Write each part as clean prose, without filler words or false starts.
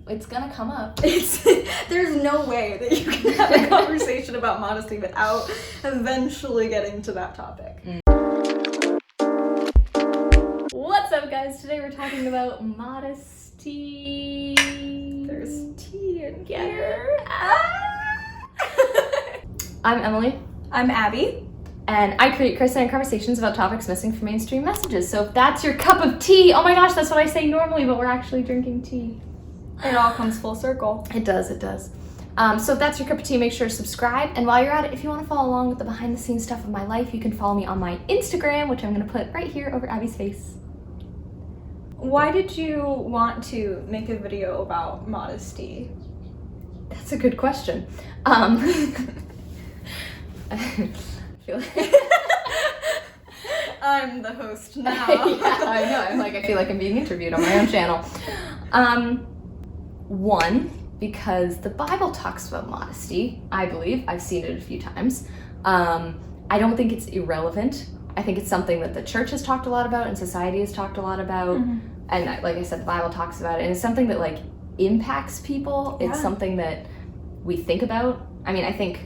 It's gonna come up. There's no way that you can have a conversation about modesty without eventually getting to that topic. What's up, guys? Today we're talking about modesty. There's tea in Yeah. here. I'm Emily. I'm Abby. And I create Christian conversations about topics missing from mainstream messages. So if that's your cup of tea, oh my gosh, that's what I say normally, but we're actually drinking tea. It all comes full circle. It does. So if that's your cup of tea, make sure to subscribe. And while you're at it, if you want to follow along with the behind the scenes stuff of my life, you can follow me on my Instagram, which I'm going to put right here over Abby's face. Why did you want to make a video about modesty? That's a good question. I feel like I'm the host now. yeah, I know. I feel like I'm being interviewed on my own channel. One, because the Bible talks about modesty, I believe. I've seen it a few times. I don't think it's irrelevant. I think it's something that the church has talked a lot about and society has talked a lot about. Mm-hmm. And like I said, the Bible talks about it. And it's something that like impacts people. Yeah. It's something that we think about. I mean, I think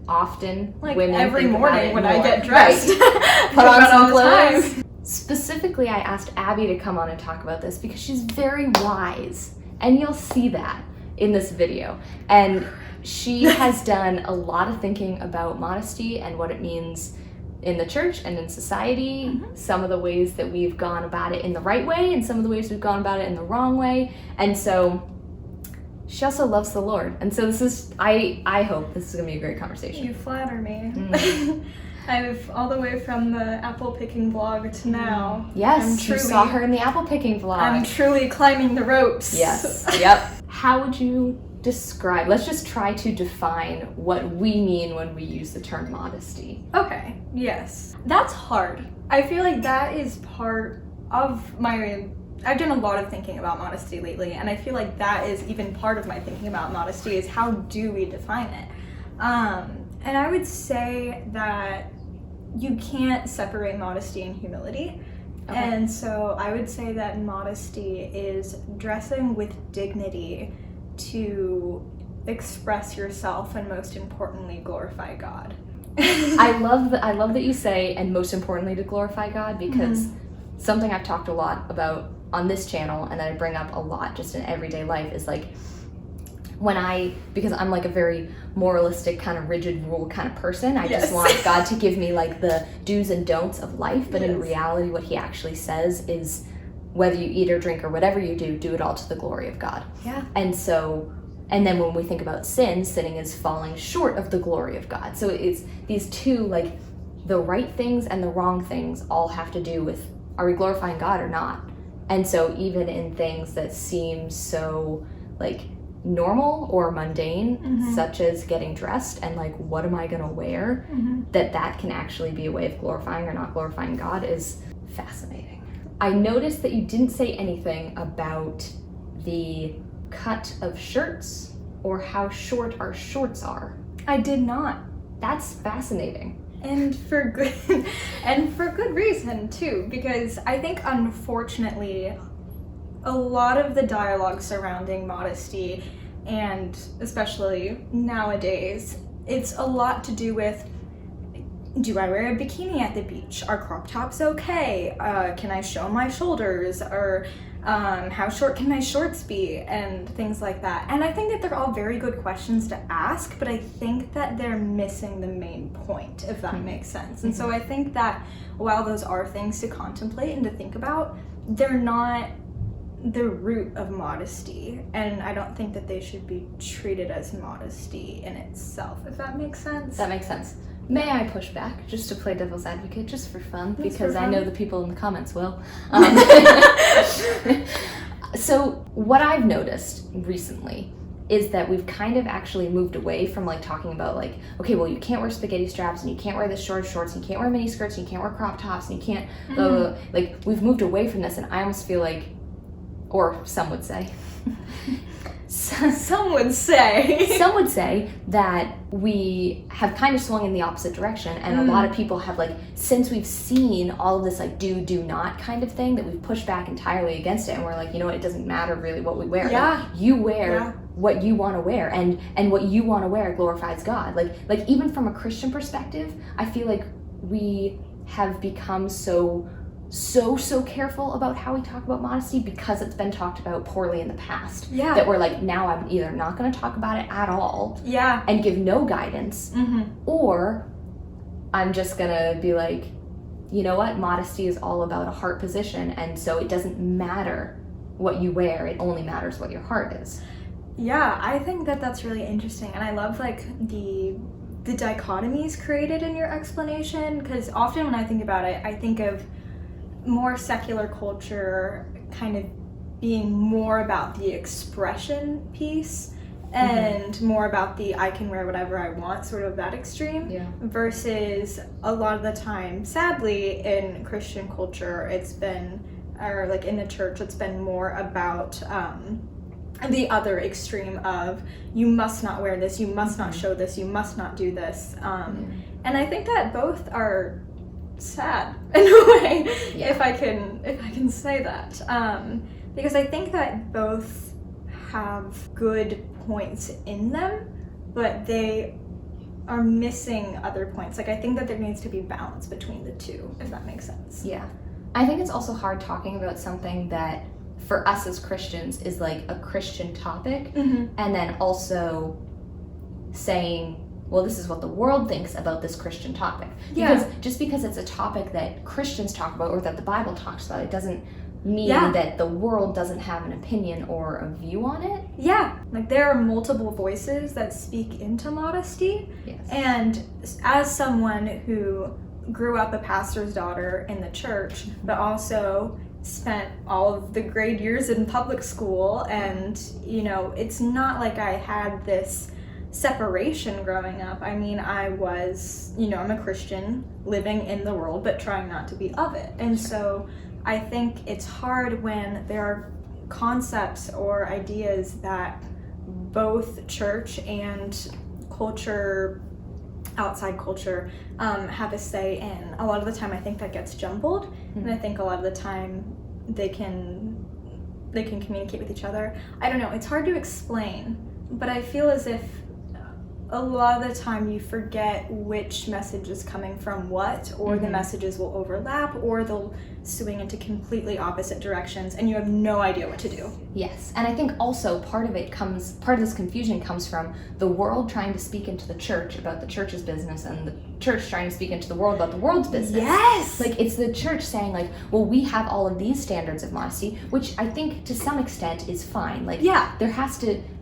often Like women every think morning about it when more. I get dressed. Right. Put on About some all the clothes. time. Specifically, I asked Abby to come on and talk about this because she's very wise. And you'll see that in this video. And she has done a lot of thinking about modesty and what it means in the church and in society, some of the ways that we've gone about it in the right way and some of the ways we've gone about it in the wrong way. And so she also loves the Lord. And so this is, I hope this is gonna be a great conversation. You flatter me. I've all the way from the apple picking vlog to now. Yes, you saw her in the apple picking vlog. I'm truly climbing the ropes. Yes, yep. How would you describe, let's just try to define what we mean when we use the term modesty. Okay, yes. That's hard. I feel like that is part of my, I've done a lot of thinking about modesty lately, and I feel like that is even part of my thinking about modesty is how do we define it? And I would say that you can't separate modesty and humility. Okay. And so I would say that modesty is dressing with dignity to express yourself and most importantly glorify God. I love that you say, and most importantly to glorify God, because something I've talked a lot about on this channel and that I bring up a lot just in everyday life is like because I'm like a very moralistic kind of rigid rule kind of person, I just want God to give me like the do's and don'ts of life, but in reality what he actually says is whether you eat or drink or whatever you do it all to the glory of God. Yeah. And then when we think about sinning is falling short of the glory of God. So it's these two, like the right things and the wrong things all have to do with, are we glorifying God or not? And so even in things that seem so like normal or mundane, such as getting dressed and like, what am I gonna wear? That can actually be a way of glorifying or not glorifying God is fascinating. I noticed that you didn't say anything about the cut of shirts or how short our shorts are. I did not. That's fascinating. And for good reason too, because I think unfortunately a lot of the dialogue surrounding modesty, and especially nowadays, it's a lot to do with, do I wear a bikini at the beach? Are crop tops okay? Can I show my shoulders? Or how short can my shorts be? And things like that. And I think that they're all very good questions to ask, but I think that they're missing the main point, if that makes sense. And so I think that while those are things to contemplate and to think about, they're not the root of modesty. And I don't think that they should be treated as modesty in itself, if that makes sense. That makes sense. May I push back just to play devil's advocate, just for fun, Just because for I fun. know the people in the comments will. So what I've noticed recently is that we've kind of actually moved away from like talking about like, okay, well you can't wear spaghetti straps and you can't wear the short shorts and you can't wear mini skirts and you can't wear crop tops and you can't, like we've moved away from this, and I almost feel like, or some would say, Some would say. Some would say that we have kind of swung in the opposite direction, and a lot of people have, like, since we've seen all of this, like, do not kind of thing, that we've pushed back entirely against it, and we're like, you know what, it doesn't matter really what we wear. Yeah. Like, you wear what you want to wear, and what you want to wear glorifies God. Like even from a Christian perspective, I feel like we have become so careful about how we talk about modesty because it's been talked about poorly in the past. Yeah. That we're like, now I'm either not going to talk about it at all. Yeah. And give no guidance, or I'm just going to be like, you know what, modesty is all about a heart position, and so it doesn't matter what you wear, it only matters what your heart is. Yeah, I think that that's really interesting, and I love, like, the dichotomies created in your explanation, because often when I think about it, I think of more secular culture kind of being more about the expression piece and more about the I can wear whatever I want, sort of that extreme, versus a lot of the time, sadly, in Christian culture, it's been, or like in the church, it's been more about the other extreme of you must not wear this, you must not show this, you must not do this. And I think that both are sad in a way, if I can say that, because I think that both have good points in them, but they are missing other points. Like, I think that there needs to be balance between the two, if that makes sense. Yeah. I think it's also hard talking about something that for us as Christians is like a Christian topic, and then also saying, well, this is what the world thinks about this Christian topic. Because just because it's a topic that Christians talk about or that the Bible talks about, it doesn't mean that the world doesn't have an opinion or a view on it. Yeah, like there are multiple voices that speak into modesty. And as someone who grew up a pastor's daughter in the church, but also spent all of the grade years in public school, and, you know, it's not like I had this separation growing up. I mean, I was, you know, I'm a Christian living in the world, but trying not to be of it. And so I think it's hard when there are concepts or ideas that both church and culture, outside culture, have a say in. A lot of the time I think that gets jumbled, and I think a lot of the time they can communicate with each other. I don't know, it's hard to explain, but I feel as if a lot of the time you forget which message is coming from what, or the messages will overlap, or they'll swing into completely opposite directions, and you have no idea what to do. Yes, and I think also part of this confusion comes from the world trying to speak into the church about the church's business, and the church trying to speak into the world about the world's business. Yes! Like, it's the church saying, like, well, we have all of these standards of modesty, which I think to some extent is fine. Like,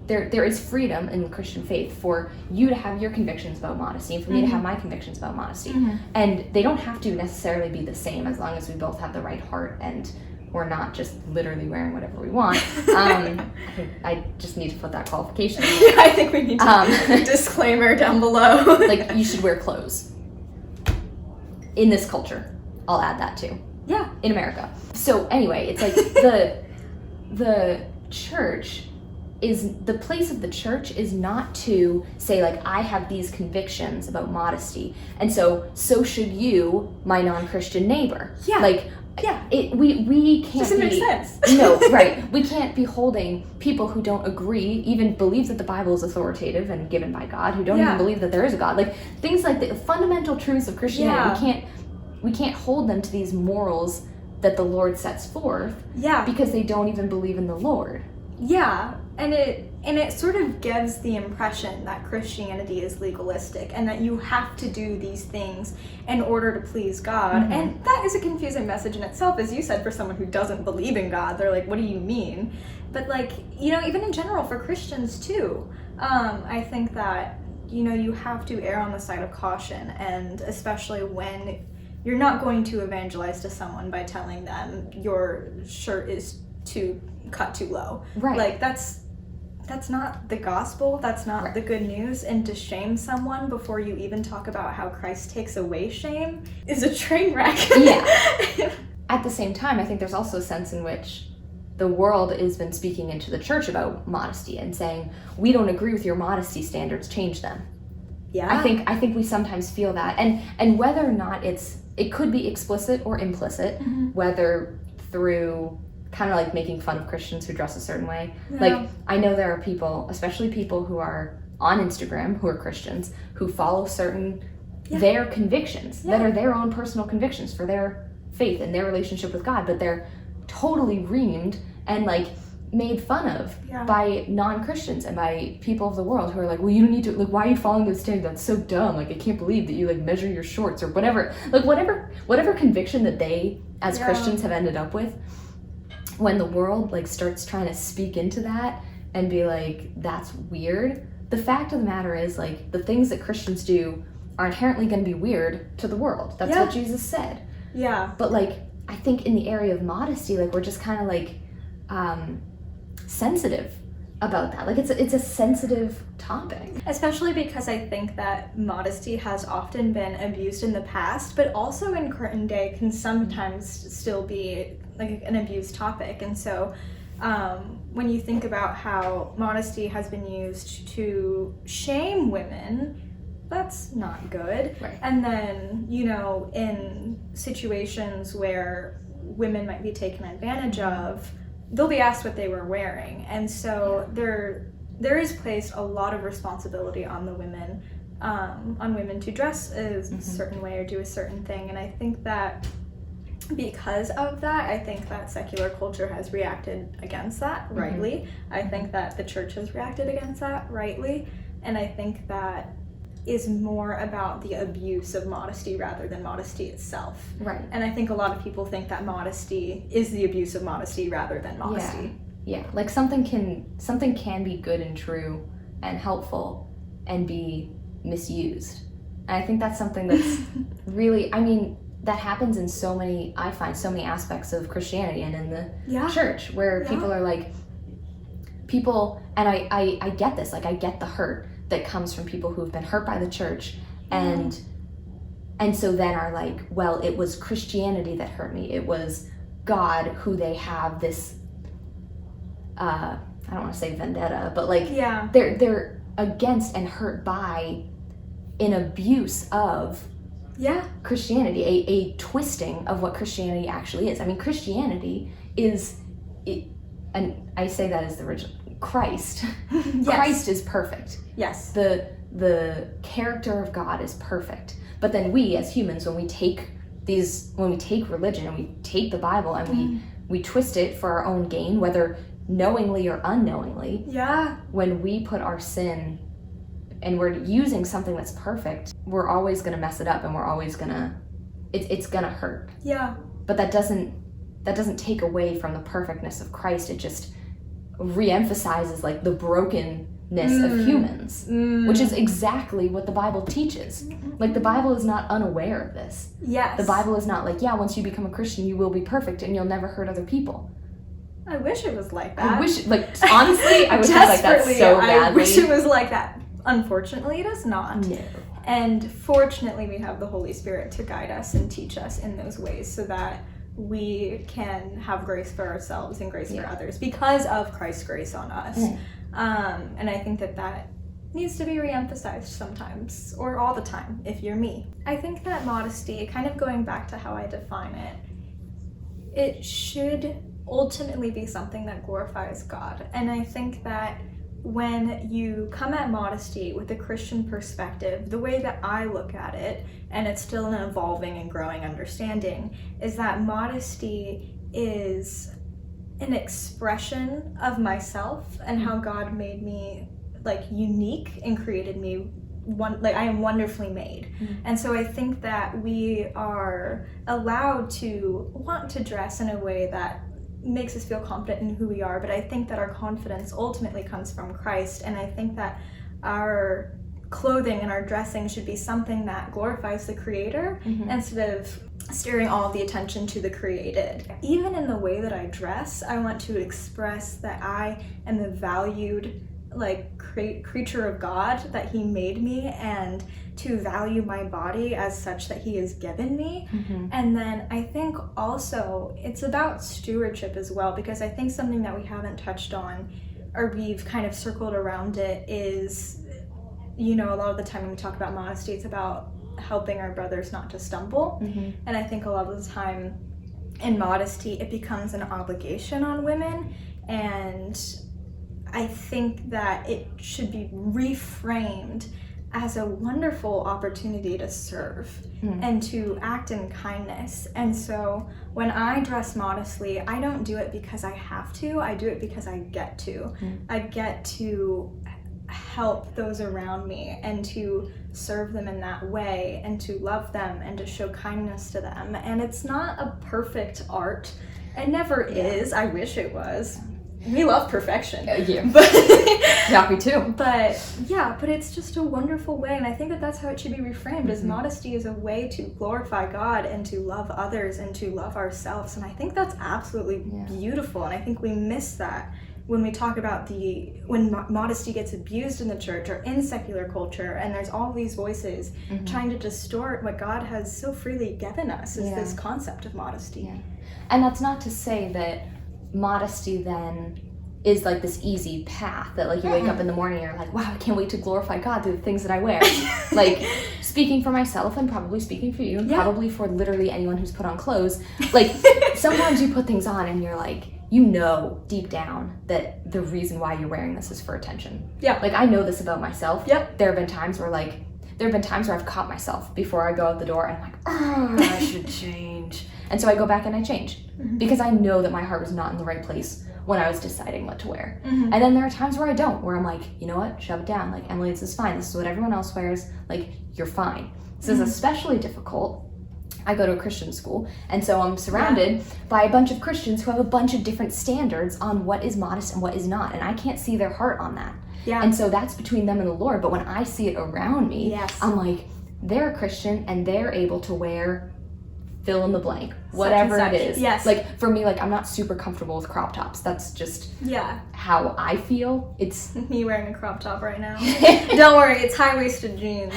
there is freedom in the Christian faith for you to have your convictions about modesty and for me to have my convictions about modesty. And they don't have to necessarily be the same as long as we both have the right heart and we're not just literally wearing whatever we want. I just need to put that qualification in. Yeah, I think we need to disclaimer down below. Like, you should wear clothes. In this culture. I'll add that too. Yeah. In America. So anyway, it's like the church is, the place of the church is not to say, like, I have these convictions about modesty, and so should you, my non-Christian neighbor. Yeah. Like, we can't doesn't make sense. No, right. We can't be holding people who don't agree, even believe that the Bible is authoritative and given by God, who don't even believe that there is a God. Like, things like the fundamental truths of Christianity, we can't hold them to these morals that the Lord sets forth. Yeah. Because they don't even believe in the Lord. Yeah, and it sort of gives the impression that Christianity is legalistic and that you have to do these things in order to please God. And that is a confusing message in itself, as you said, for someone who doesn't believe in God. They're like, what do you mean? But, like, you know, even in general for Christians too, I think that, you know, you have to err on the side of caution, and especially when you're not going to evangelize to someone by telling them your shirt is cut too low. Right. Like, that's not the gospel, that's not the good news, and to shame someone before you even talk about how Christ takes away shame is a train wreck. Yeah. At the same time, I think there's also a sense in which the world has been speaking into the church about modesty and saying, we don't agree with your modesty standards, change them. Yeah. I think we sometimes feel that, and whether or not it could be explicit or implicit, whether through kind of like making fun of Christians who dress a certain way. Yeah. Like, I know there are people, especially people who are on Instagram who are Christians, who follow certain their convictions that are their own personal convictions for their faith and their relationship with God, but they're totally reamed and like made fun of by non-Christians and by people of the world who are like, well, you don't need to, like, why are you following those standards? That's so dumb. Like, I can't believe that you like measure your shorts or whatever. Like, whatever conviction that they as Christians have ended up with, when the world like starts trying to speak into that and be like, that's weird. The fact of the matter is, like, the things that Christians do are inherently going to be weird to the world. That's what Jesus said. Yeah. But like, I think in the area of modesty, like, we're just kind of like sensitive about that. Like, it's a sensitive topic. Especially because I think that modesty has often been abused in the past, but also in current day can sometimes still be like an abused topic. And so when you think about how modesty has been used to shame women, that's not good. Right. And then, you know, in situations where women might be taken advantage of, they'll be asked what they were wearing. And so there is placed a lot of responsibility on the women, on women to dress a certain way or do a certain thing. And I think that because of that, I think that secular culture has reacted against that rightly. I think that the church has reacted against that rightly. And I think that is more about the abuse of modesty rather than modesty itself. Right. And I think a lot of people think that modesty is the abuse of modesty rather than modesty. Yeah. Like, something can be good and true and helpful and be misused. And I think that's something that's really, I mean, that happens in I find so many aspects of Christianity and in the church, where people are like, and I get this, like, I get the hurt that comes from people who've been hurt by the church, and so then are like, well, it was Christianity that hurt me. It was God who they have this, I don't want to say vendetta, but like, they're against and hurt by an abuse of Christianity, a twisting of what Christianity actually is. I mean, Christianity is, and I say that as the original, Christ. Christ is perfect. Yes. The character of God is perfect. But then we as humans, when we take religion and we take the Bible and we twist it for our own gain, whether knowingly or unknowingly, when we put our sin and we're using something that's perfect, we're always going to mess it up, and we're always going to, it's going to hurt. Yeah. But that doesn't take away from the perfectness of Christ. It just re-emphasizes like the brokenness of humans, which is exactly what the Bible teaches. Like, the Bible is not unaware of this. Yes. The Bible is not like, once you become a Christian, you will be perfect and you'll never hurt other people. I wish it was like that. I wish, like, honestly, I wish it was like that so badly. I wish it was like that. Unfortunately, it is not. No. And fortunately, we have the Holy Spirit to guide us and teach us in those ways so that we can have grace for ourselves and grace for others because of Christ's grace on us. And I think that needs to be re-emphasized sometimes, or all the time, if you're me. I think that modesty, kind of going back to how I define it, it should ultimately be something that glorifies God. And I think that when you come at modesty with a Christian perspective, the way that I look at it, and it's still an evolving and growing understanding, is that modesty is an expression of myself and how God made me like unique and created me I am wonderfully made. And so I think that we are allowed to want to dress in a way that makes us feel confident in who we are, but I think that our confidence ultimately comes from Christ, and I think that our clothing and our dressing should be something that glorifies the Creator instead of steering all of the attention to the created. Even in the way that I dress, I want to express that I am a valued like creature of God, that he made me, and to value my body as such that he has given me. And then I think also it's about stewardship as well, because I think something that we haven't touched on, or we've kind of circled around it, is, you know, a lot of the time when we talk about modesty, it's about helping our brothers not to stumble. And I think a lot of the time in modesty, it becomes an obligation on women, and I think that it should be reframed as a wonderful opportunity to serve and to act in kindness. And so when I dress modestly, I don't do it because I have to, I do it because I get to. I get to help those around me and to serve them in that way and to love them and to show kindness to them. And it's not a perfect art. It never is. I wish it was. We love perfection. Yeah. But Yeah, me too. But yeah, but it's just a wonderful way, and I think that that's how it should be reframed, as modesty is a way to glorify God and to love others and to love ourselves. And I think that's absolutely beautiful, and I think we miss that when we talk about when modesty gets abused in the church or in secular culture, and there's all these voices trying to distort what God has so freely given us, is this concept of modesty. And that's not to say that modesty then is like this easy path that like you wake up in the morning and you're like, wow, I can't wait to glorify God through the things that I wear. Like, speaking for myself and probably speaking for you and probably for literally anyone who's put on clothes, like sometimes you put things on and you're like, you know deep down that the reason why you're wearing this is for attention. Like, I know this about myself. There have been times where I've caught myself before I go out the door and I'm like, oh, I should change. And so I go back and I change because I know that my heart was not in the right place when I was deciding what to wear. And then there are times where I don't, where I'm like, you know what, shove it down. Like, Emily, this is fine. This is what everyone else wears. Like, you're fine. This is especially difficult. I go to a Christian school, and so I'm surrounded by a bunch of Christians who have a bunch of different standards on what is modest and what is not, and I can't see their heart on that. And so that's between them and the Lord, but when I see it around me, I'm like, they're a Christian and they're able to wear fill in the blank, whatever it is. Like, for me, like, I'm not super comfortable with crop tops. That's just how I feel. It's me wearing a crop top right now. Don't worry, it's high-waisted jeans,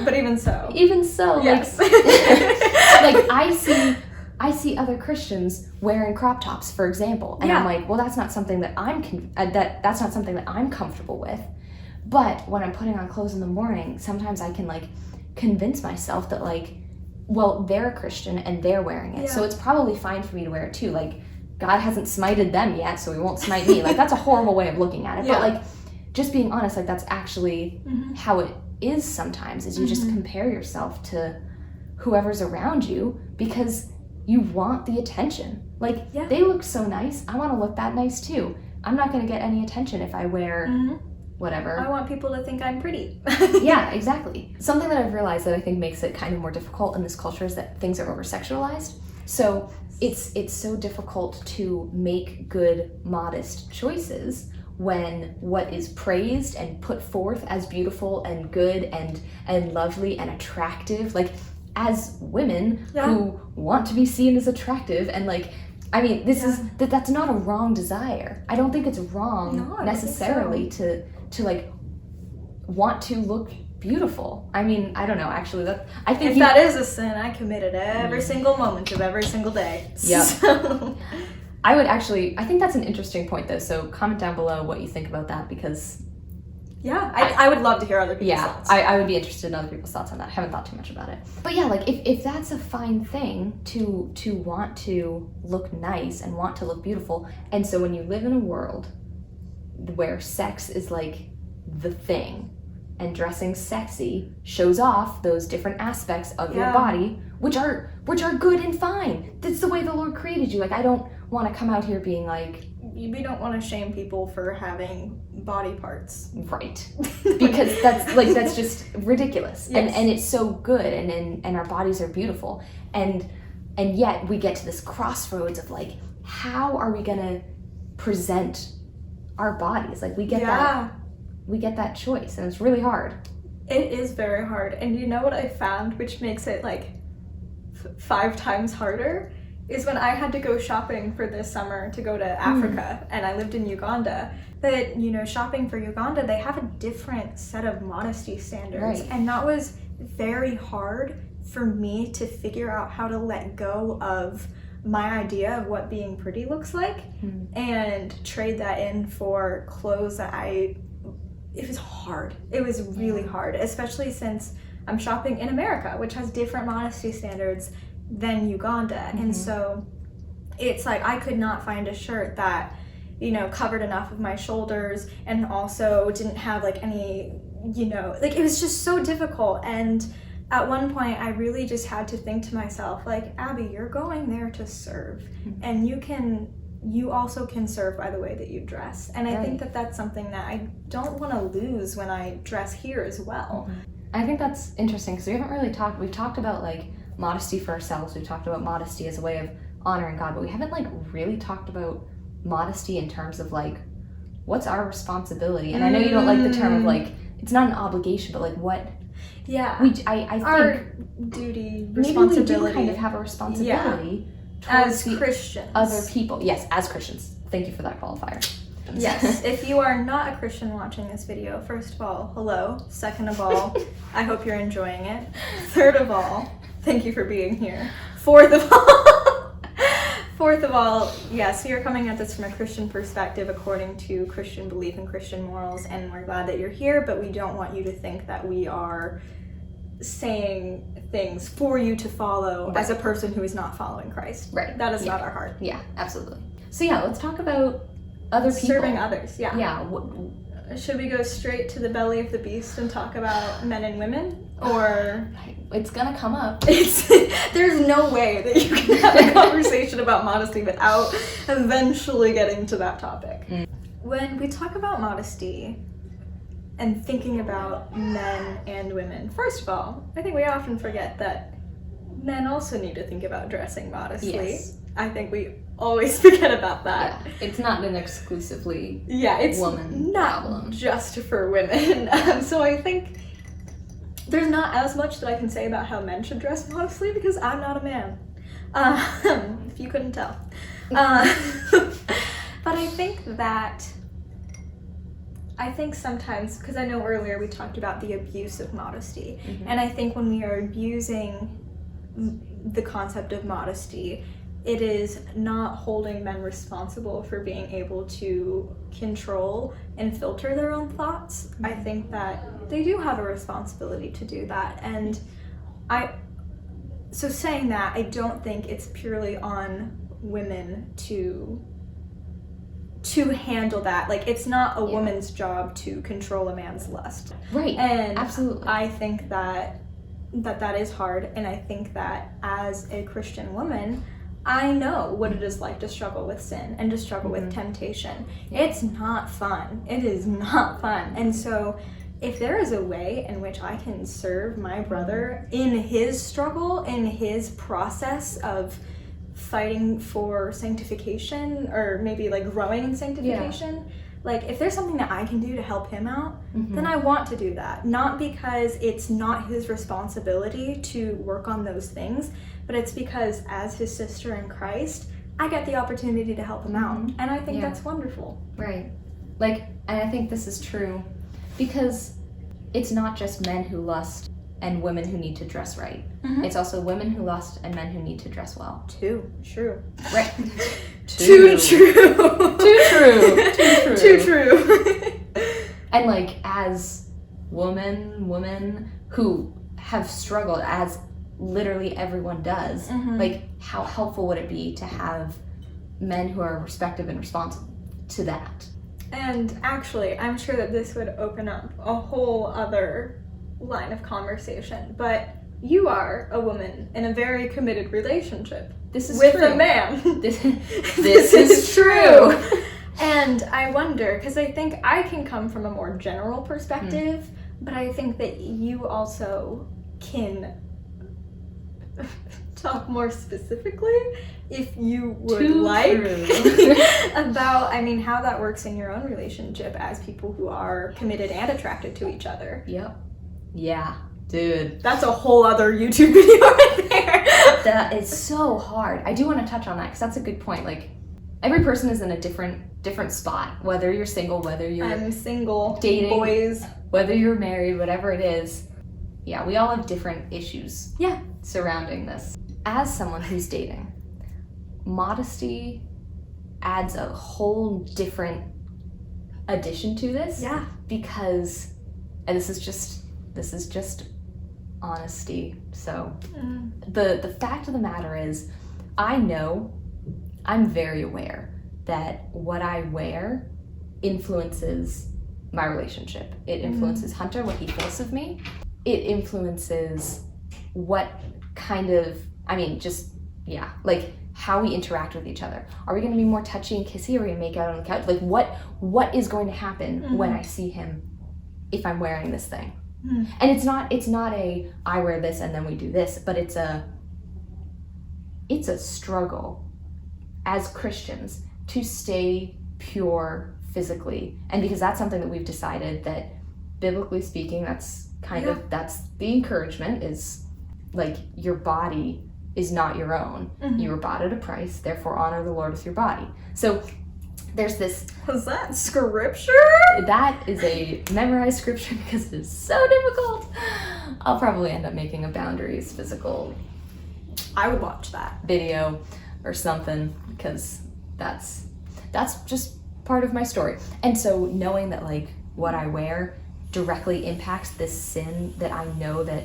but even so, like I see other Christians wearing crop tops, for example, and I'm like, well, that's not something that that's not something that I'm comfortable with. But when I'm putting on clothes in the morning, sometimes I can like convince myself that like, well, they're a Christian and they're wearing it, so it's probably fine for me to wear it too. Like, God hasn't smited them yet, so he won't smite me. Like, that's a horrible way of looking at it. But like, just being honest, like, that's actually how it is sometimes, is you just compare yourself to whoever's around you because you want the attention. Like, they look so nice, I want to look that nice too. I'm not going to get any attention if I wear whatever. I want people to think I'm pretty. Yeah, exactly. Something that I've realized that I think makes it kind of more difficult in this culture is that things are over-sexualized. So it's so difficult to make good, modest choices when what is praised and put forth as beautiful and good and lovely and attractive, like, as women who want to be seen as attractive, and like, I mean, that's not a wrong desire. I don't think it's wrong necessarily to like want to look beautiful. I mean, I don't know, actually, I think if that is a sin, I commit it every single moment of every single day. So. I think that's an interesting point though, so comment down below what you think about that, because I would love to hear other people's thoughts. I would be interested in other people's thoughts on that. I haven't thought too much about it. But yeah, like, if that's a fine thing to want to look nice and want to look beautiful, and so when you live in a world where sex is like the thing, and dressing sexy shows off those different aspects of your body, which are good and fine. That's the way the Lord created you. Like, I don't want to come out here being like, we don't want to shame people for having body parts. Right. Because that's just ridiculous. And it's so good, and our bodies are beautiful. And yet we get to this crossroads of like, how are we gonna present our bodies? Like, we get that choice, and it's really hard. It is very hard. And you know what I found, which makes it like 5 times harder, is when I had to go shopping for this summer to go to Africa, and I lived in Uganda, that, you know, shopping for Uganda, they have a different set of modesty standards. Right. And that was very hard for me to figure out how to let go of my idea of what being pretty looks like and trade that in for clothes that it was hard. It was really hard, especially since I'm shopping in America, which has different modesty standards than Uganda. And so it's like I could not find a shirt that, you know, covered enough of my shoulders and also didn't have like any, you know, like it was just so difficult. And at one point I really just had to think to myself, like, Abby, you're going there to serve, and you also can serve by the way that you dress. And I think that that's something that I don't want to lose when I dress here as well. I think that's interesting because we haven't really we've talked about like modesty for ourselves, we've talked about modesty as a way of honoring God, but we haven't like really talked about modesty in terms of like what's our responsibility. And I know you don't like the term of like, it's not an obligation, but like what I think our duty, responsibility. Maybe we do kind of have a responsibility as towards Christians. Other people. Yes, as Christians. Thank you for that qualifier. Yes, if you are not a Christian watching this video, first of all, hello. Second of all, I hope you're enjoying it. Third of all, thank you for being here. Fourth of all, yes, we are coming at this from a Christian perspective according to Christian belief and Christian morals, and we're glad that you're here, but we don't want you to think that we are saying things for you to follow as a person who is not following Christ. Right. That is not our heart. Yeah, absolutely. So yeah, let's talk about other people. Serving others, yeah. Yeah. Should we go straight to the belly of the beast and talk about men and women? Or it's gonna come up. There's no way that you can have a conversation about modesty without eventually getting to that topic. When we talk about modesty and thinking about men and women, first of all, I think we often forget that men also need to think about dressing modestly. Yes. I think we always forget about that. Yeah, it's not an exclusively it's woman not problem. Just for women. So I think there's not as much that I can say about how men should dress modestly because I'm not a man. If you couldn't tell. But I think sometimes, because I know earlier we talked about the abuse of modesty, and I think when we are abusing the concept of modesty, it is not holding men responsible for being able to control and filter their own thoughts. I think that they do have a responsibility to do that. And so saying that, I don't think it's purely on women to handle that. Like, it's not a woman's job to control a man's lust. Right, and absolutely. I think that is hard, and I think that as a Christian woman, I know what it is like to struggle with sin and to struggle with temptation. It's not fun. It is not fun. And so if there is a way in which I can serve my brother in his struggle, in his process of fighting for sanctification, or maybe like growing in sanctification, like if there's something that I can do to help him out, then I want to do that. Not because it's not his responsibility to work on those things, but it's because as his sister in Christ, I get the opportunity to help him out. And I think that's wonderful. Right. Like, and I think this is true because it's not just men who lust and women who need to dress right. It's also women who lust and men who need to dress well. True. Right. Too true. Too true. And like, as women who have struggled, as literally everyone does, like, how helpful would it be to have men who are respective and responsible to that? And actually, I'm sure that this would open up a whole other line of conversation, but you are a woman in a very committed relationship. This is with true. A man. This is true. And I wonder, because I think I can come from a more general perspective, but I think that you also can talk more specifically, if you would like, about, I mean, how that works in your own relationship as people who are committed and attracted to each other. Yep. Yeah, dude. That's a whole other YouTube video right there. That is so hard. I do want to touch on that because that's a good point. Like, every person is in a different spot. Whether you're single, whether you're I'm single, dating, boys, whether you're married, whatever it is. Yeah, we all have different issues. Yeah. Surrounding this. As someone who's dating, modesty adds a whole different addition to this. Yeah. Because, and this is just honesty. So the fact of the matter is, I'm very aware that what I wear influences my relationship. It influences Hunter, what he thinks of me. It influences what kind of, like how we interact with each other. Are we going to be more touchy and kissy? Are we going to make out on the couch? Like what is going to happen when I see him if I'm wearing this thing? And it's not a I wear this and then we do this, but it's a struggle as Christians to stay pure physically. And because that's something that we've decided that, biblically speaking, that's that's the encouragement, is like, your body is not your own. You were bought at a price, therefore honor the Lord with your body. So there's this. Was that scripture? That is a memorized scripture because it is so difficult. I'll probably end up making a boundaries physical. I would watch that video or something, because that's just part of my story. And so knowing that, like, what I wear directly impacts this sin that I know that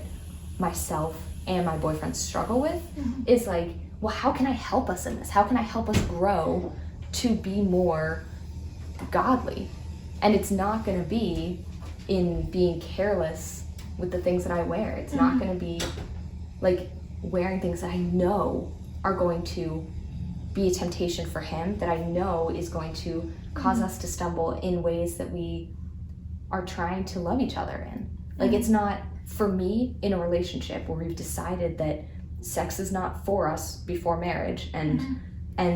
myself and my boyfriend struggle with, is like, well, how can I help us in this? How can I help us grow to be more godly? And it's not going to be in being careless with the things that I wear. It's not going to be like wearing things that I know are going to be a temptation for him, that I know is going to cause us to stumble in ways that we are trying to love each other in. Like, it's not, for me, in a relationship where we've decided that sex is not for us before marriage, and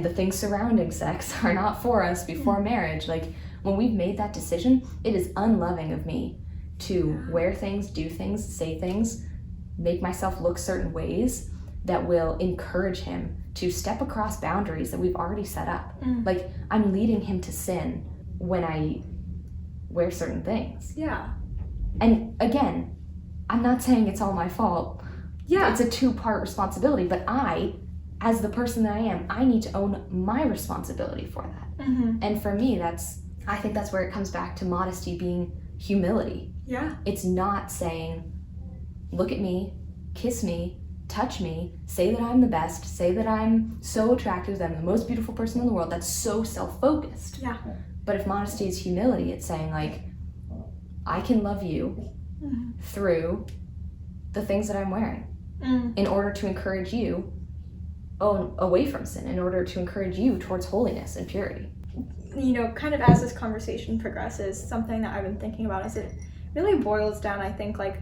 the things surrounding sex are not for us before marriage. Like, when we've made that decision, it is unloving of me to wear things, do things, say things, make myself look certain ways that will encourage him to step across boundaries that we've already set up. Like, I'm leading him to sin when I wear certain things. Yeah. And again, I'm not saying it's all my fault. Yeah. It's a two-part responsibility, but I, as the person that I am, I need to own my responsibility for that. And for me, I think that's where it comes back to modesty being humility. Yeah. It's not saying, look at me, kiss me, touch me, say that I'm the best, say that I'm so attractive, that I'm the most beautiful person in the world. That's so self-focused. Yeah. But if modesty is humility, it's saying, like, I can love you through the things that I'm wearing in order to encourage you away from sin, in order to encourage you towards holiness and purity. You know, kind of as this conversation progresses, something that I've been thinking about is it really boils down, I think, like,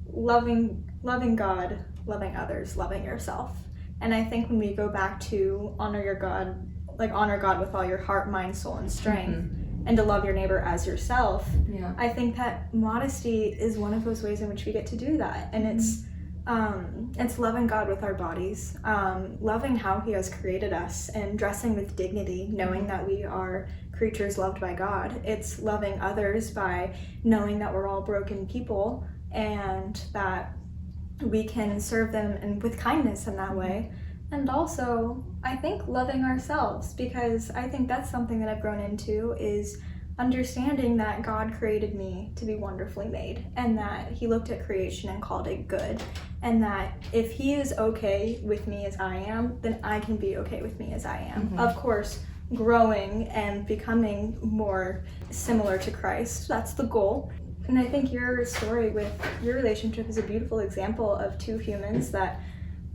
loving God, loving others, loving yourself. And I think when we go back to honor God with all your heart, mind, soul, and strength, and to love your neighbor as yourself, I think that modesty is one of those ways in which we get to do that. And it's loving God with our bodies, loving how he has created us, and dressing with dignity, knowing that we are creatures loved by God. It's loving others by knowing that we're all broken people and that we can serve them and with kindness in that way. And also, I think loving ourselves, because I think that's something that I've grown into, is understanding that God created me to be wonderfully made, and that he looked at creation and called it good, and that if he is okay with me as I am, then I can be okay with me as I am. Of course, growing and becoming more similar to Christ, that's the goal. And I think your story with your relationship is a beautiful example of two humans that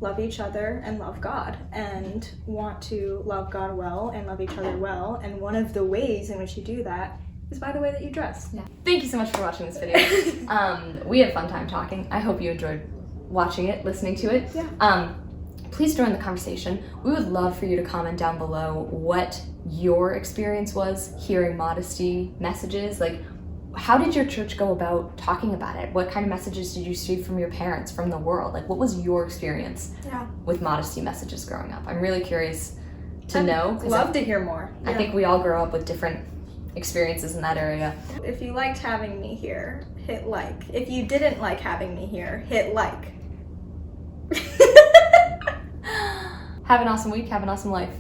love each other and love God, and want to love God well and love each other well. And one of the ways in which you do that is by the way that you dress. Yeah. Thank you so much for watching this video. We had a fun time talking. I hope you enjoyed watching it, listening to it. Yeah. Please join the conversation. We would love for you to comment down below what your experience was hearing modesty messages. Like, how did your church go about talking about it? What kind of messages did you receive from your parents, from the world? Like, what was your experience with modesty messages growing up? I'm really curious to know. Love to hear more. I think we all grow up with different experiences in that area. If you liked having me here, hit like. If you didn't like having me here, hit like. Have an awesome week. Have an awesome life.